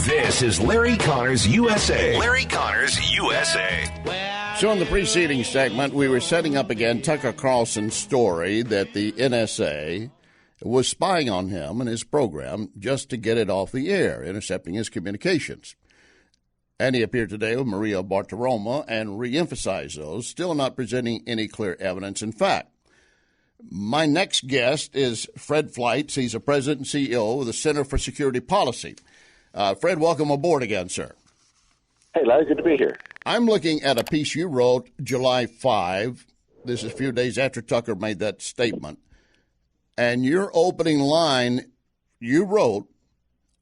This is Larry Connors USA. Larry Connors USA. So in the preceding segment, we were setting up again Tucker Carlson's story that the NSA was spying on him and his program just to get it off the air, intercepting his communications. And he appeared today with Maria Bartiromo and reemphasized those, still not presenting any clear evidence. In fact, my next guest is Fred Fleitz. He's the president and CEO of the Center for Security Policy. Fred, welcome aboard again, sir. Hey, Larry, good to be here. I'm looking at a piece you wrote July 5. This is a few days after Tucker made that statement. And your opening line, you wrote,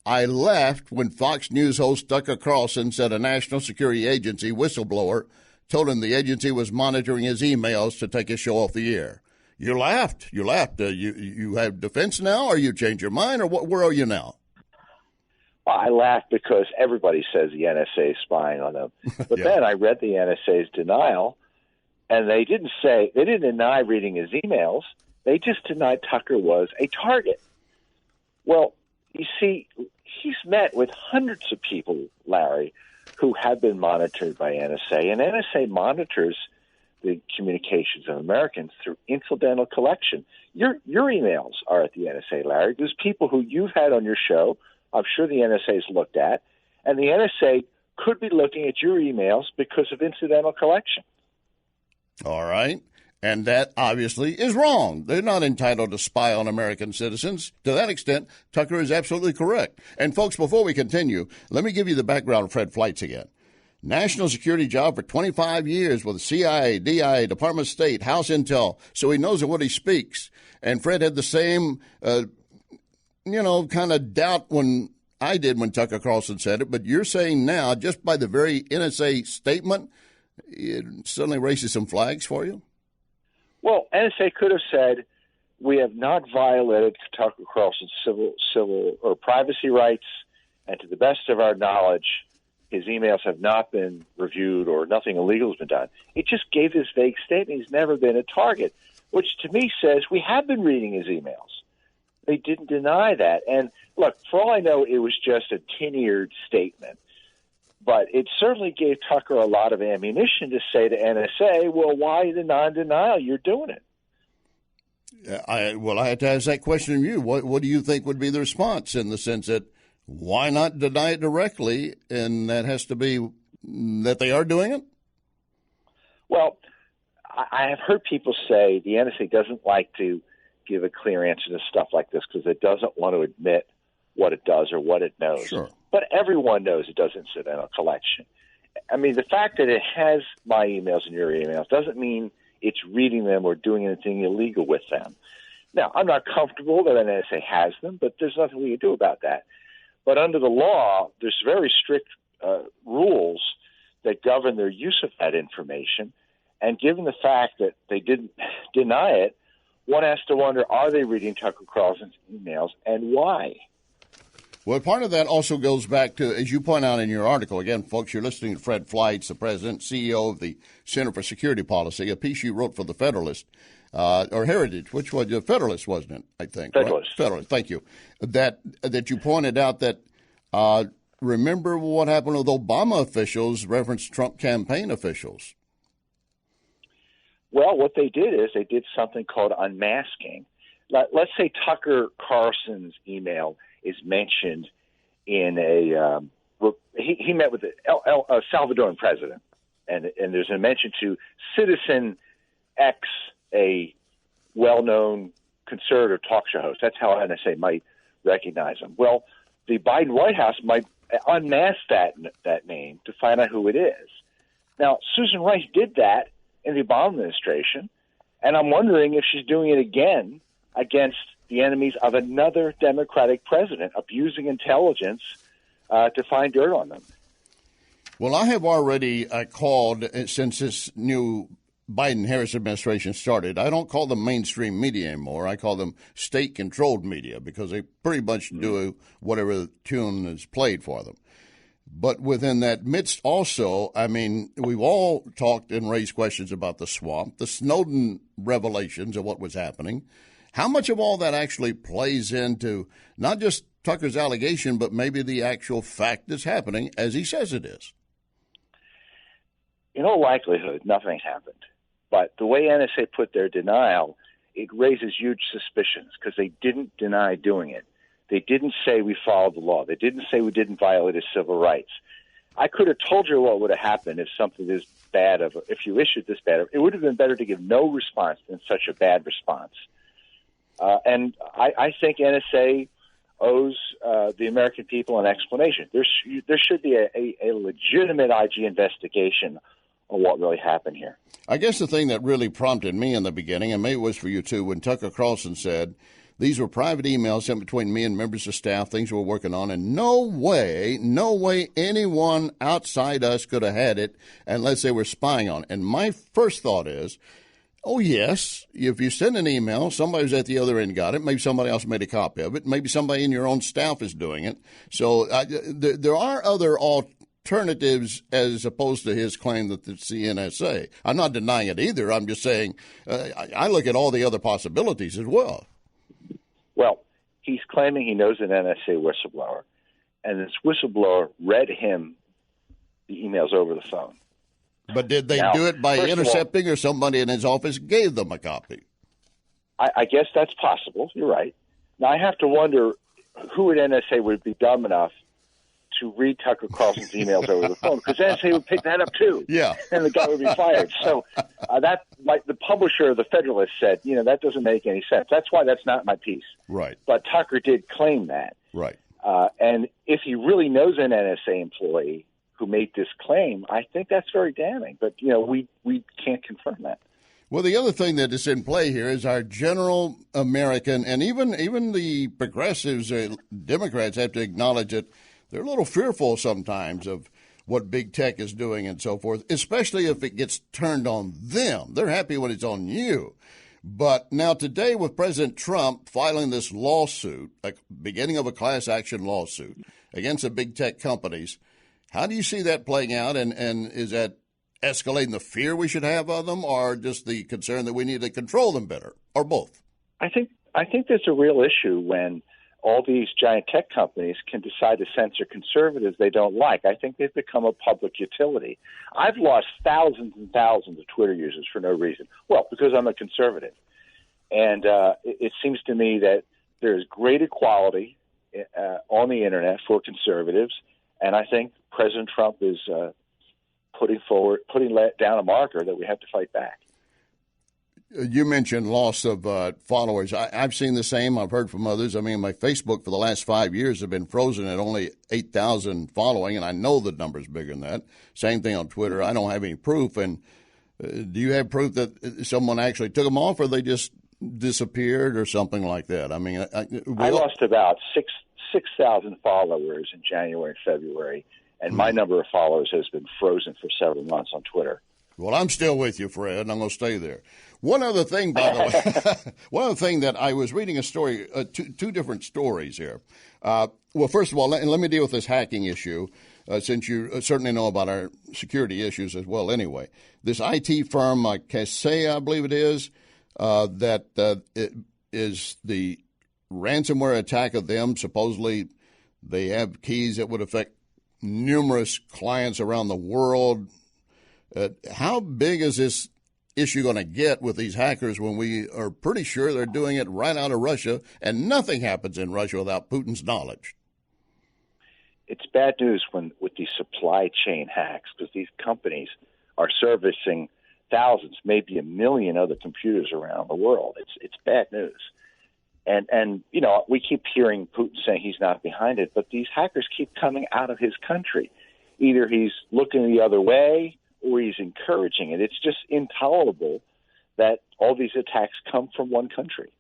I left when Fox News host Tucker Carlson said a national security agency whistleblower told him the agency was monitoring his emails to take his show off the air. You laughed. You have defense now, or you changed your mind, or where are you now? I laugh because everybody says the NSA is spying on them. But Yeah. Then I read the NSA's denial, and they didn't deny reading his emails. They just denied Tucker was a target. Well, you see, he's met with hundreds of people, Larry, who have been monitored by NSA, and NSA monitors the communications of Americans through incidental collection. Your emails are at the NSA, Larry. There's people who you've had on your show, I'm sure the NSA's looked at, and the NSA could be looking at your emails because of incidental collection. All right. And that obviously is wrong. They're not entitled to spy on American citizens. To that extent, Tucker is absolutely correct. And folks, before we continue, let me give you the background of Fred Fleitz again. National security job for 25 years with the CIA, DIA, Department of State, House Intel, so he knows of what he speaks. And Fred had the same, kind of doubt when I did when Tucker Carlson said it. But you're saying now, just by the very NSA statement, it suddenly raises some flags for you? Well, NSA could have said, we have not violated Tucker Carlson's civil or privacy rights, and to the best of our knowledge, his emails have not been reviewed or nothing illegal has been done. It just gave this vague statement. He's never been a target, which to me says we have been reading his emails. They didn't deny that. And look, for all I know, it was just a tin-eared statement. But it certainly gave Tucker a lot of ammunition to say to NSA, well, why the non-denial? You're doing it. I had to ask that question of you. What do you think would be the response in the sense that why not deny it directly, and that has to be that they are doing it? Well, I have heard people say the NSA doesn't like to give a clear answer to stuff like this because it doesn't want to admit what it does or what it knows. Sure. But everyone knows it does incidental collection. I mean, the fact that it has my emails and your emails doesn't mean it's reading them or doing anything illegal with them. Now, I'm not comfortable that NSA has them, but there's nothing we can do about that. But under the law, there's very strict rules that govern their use of that information. And given the fact that they didn't deny it, one has to wonder, are they reading Tucker Carlson's emails and why? Well, part of that also goes back to, as you point out in your article, again, folks, you're listening to Fred Fleitz, the president, CEO of the Center for Security Policy, a piece you wrote for the Federalist, or Heritage, which was the Federalist, wasn't it, I think? Federalist. Right? Federalist, thank you. That you pointed out that, remember what happened with Obama officials, referenced Trump campaign officials. Well, what they did is they did something called unmasking. Let's say Tucker Carlson's email is mentioned in he met with a Salvadoran president, and there's a mention to Citizen X, a well-known conservative talk show host. That's how NSA might recognize him. Well, the Biden White House might unmask that name to find out who it is. Now, Susan Rice did that in the Obama administration, and I'm wondering if she's doing it again against the enemies of another Democratic president, abusing intelligence to find dirt on them. Well, I have already called, since this new Biden-Harris administration started, I don't call them mainstream media anymore. I call them state-controlled media because they pretty much do whatever tune is played for them. But within that midst also, I mean, we've all talked and raised questions about the swamp, the Snowden revelations of what was happening. How much of all that actually plays into not just Tucker's allegation, but maybe the actual fact that's happening as he says it is? In all likelihood, nothing happened. But the way NSA put their denial, it raises huge suspicions because they didn't deny doing it. They didn't say we followed the law. They didn't say we didn't violate his civil rights. I could have told you what would have happened if something this bad if you issued this bad. It would have been better to give no response than such a bad response. And I think NSA owes the American people an explanation. There should be a legitimate IG investigation on what really happened here. I guess the thing that really prompted me in the beginning, and maybe it was for you too, when Tucker Carlson said, these were private emails sent between me and members of staff, things we're working on, and no way anyone outside us could have had it unless they were spying on it. And my first thought is, oh, yes, if you send an email, somebody's at the other end got it. Maybe somebody else made a copy of it. Maybe somebody in your own staff is doing it. So there are other alternatives as opposed to his claim that it's the NSA. I'm not denying it either. I'm just saying I look at all the other possibilities as well. Well, he's claiming he knows an NSA whistleblower, and this whistleblower read him the emails over the phone. But did they do it by intercepting, or somebody in his office gave them a copy? I guess that's possible. You're right. Now, I have to wonder who at NSA would be dumb enough to read Tucker Carlson's emails over the phone, because NSA would pick that up too. Yeah. And the guy would be fired. So that, like the publisher of the Federalist said, that doesn't make any sense. That's why that's not my piece. Right. But Tucker did claim that. Right. And if he really knows an NSA employee who made this claim, I think that's very damning. But, we can't confirm that. Well, the other thing that is in play here is our general American, and even the progressives, Democrats have to acknowledge it. They're a little fearful sometimes of what big tech is doing and so forth, especially if it gets turned on them. They're happy when it's on you. But now today with President Trump filing this lawsuit, like beginning of a class action lawsuit against the big tech companies, how do you see that playing out? And is that escalating the fear we should have of them, or just the concern that we need to control them better, or both? I think there's a real issue when all these giant tech companies can decide to censor conservatives they don't like. I think they've become a public utility. I've lost thousands and thousands of Twitter users for no reason. Well, because I'm a conservative. And it seems to me that there's great equality on the Internet for conservatives, and I think President Trump is putting down a marker that we have to fight back. You mentioned loss of followers. I've seen the same. I've heard from others. I mean, my Facebook for the last 5 years have been frozen at only 8,000 following, and I know the number's bigger than that. Same thing on Twitter. I don't have any proof. And do you have proof that someone actually took them off, or they just disappeared or something like that? I mean, I lost about 6,000 followers in January and February, and my number of followers has been frozen for several months on Twitter. Well, I'm still with you, Fred, and I'm going to stay there. One other thing, by the way, one other thing that I was reading a story, two different stories here. Well, first of all, let me deal with this hacking issue, since you certainly know about our security issues as well anyway. This IT firm, Kaseya, I believe it is, that it is the ransomware attack of them. Supposedly they have keys that would affect numerous clients around the world. How big is this issue going to get with these hackers when we are pretty sure they're doing it right out of Russia, and nothing happens in Russia without Putin's knowledge? It's bad news with these supply chain hacks, because these companies are servicing thousands, maybe 1 million other computers around the world. It's bad news. And we keep hearing Putin saying he's not behind it, but these hackers keep coming out of his country. Either he's looking the other way or he's encouraging it. It's just intolerable that all these attacks come from one country.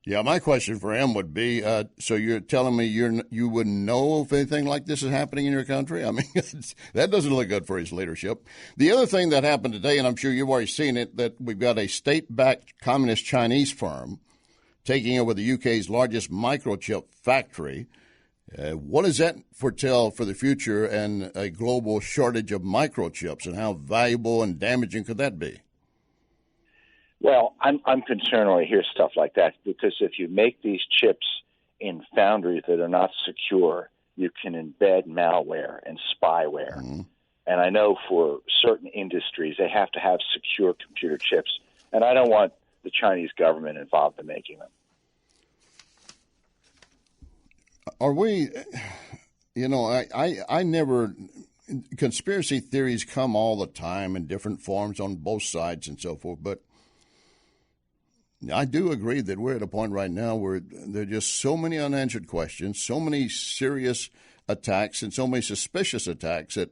Yeah, my question for him would be, so you're telling me you wouldn't know if anything like this is happening in your country? I mean, that doesn't look good for his leadership. The other thing that happened today, and I'm sure you've already seen it, that we've got a state-backed communist Chinese firm taking over the UK's largest microchip factory. What does that foretell for the future and a global shortage of microchips, and how valuable and damaging could that be? Well, I'm concerned when I hear stuff like that, because if you make these chips in foundries that are not secure, you can embed malware and spyware. Mm-hmm. And I know for certain industries, they have to have secure computer chips. And I don't want the Chinese government involved in making them. Are we, I never, conspiracy theories come all the time in different forms on both sides and so forth, but I do agree that we're at a point right now where there are just so many unanswered questions, so many serious attacks, and so many suspicious attacks that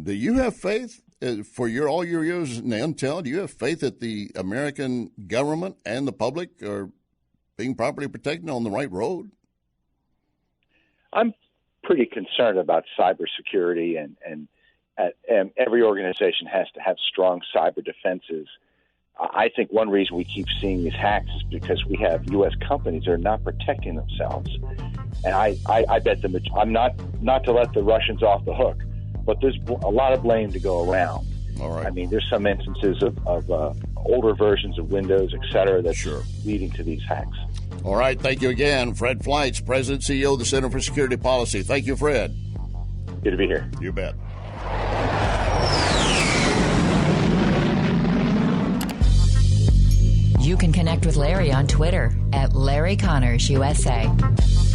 do you have faith for all your years in intel? Do you have faith that the American government and the public are being properly protected on the right road? I'm pretty concerned about cybersecurity, and every organization has to have strong cyber defenses. I think one reason we keep seeing these hacks is because we have U.S. companies that are not protecting themselves. And I bet them. I'm not to let the Russians off the hook, but there's a lot of blame to go around. All right. I mean, there's some instances of older versions of Windows, et cetera, that's leading to these hacks. All right. Thank you again. Fred Fleitz, President, CEO of the Center for Security Policy. Thank you, Fred. Good to be here. You bet. You can connect with Larry on Twitter @LarryConnorsUSA.